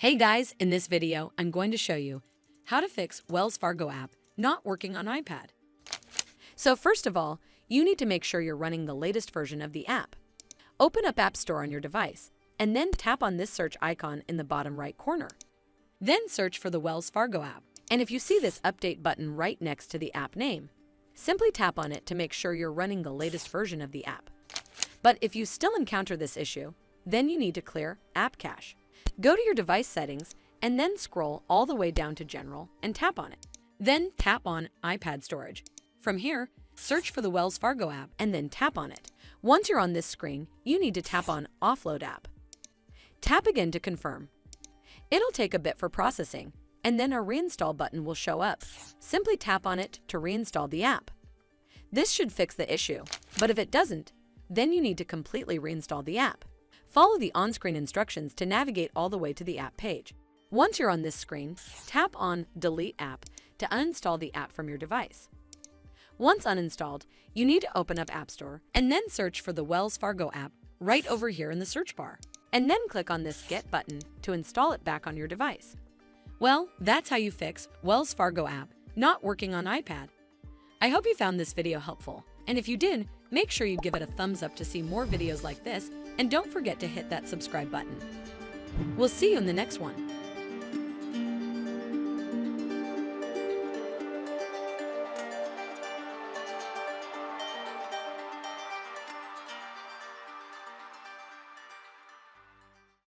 Hey guys, in this video, I'm going to show you how to fix Wells Fargo app not working on iPad. So first of all, you need to make sure you're running the latest version of the app. Open up App Store on your device, and then tap on this search icon in the bottom right corner. Then search for the Wells Fargo app, and if you see this update button right next to the app name, simply tap on it to make sure you're running the latest version of the app. But if you still encounter this issue, then you need to clear App Cache. Go to your device settings and then scroll all the way down to General and tap on it. Then tap on iPad storage. From here, search for the Wells Fargo app and then tap on it. Once you're on this screen, you need to tap on Offload app. Tap again to confirm. It'll take a bit for processing, and then a reinstall button will show up. Simply tap on it to reinstall the app. This should fix the issue, but if it doesn't, then you need to completely reinstall the app. Follow the on-screen instructions to navigate all the way to the app page. Once you're on this screen, tap on Delete App to uninstall the app from your device. Once uninstalled, you need to open up App Store and then search for the Wells Fargo app right over here in the search bar. And then click on this Get button to install it back on your device. Well, that's how you fix Wells Fargo app not working on iPad. I hope you found this video helpful, and if you did, make sure you give it a thumbs up to see more videos like this, and don't forget to hit that subscribe button. We'll see you in the next one.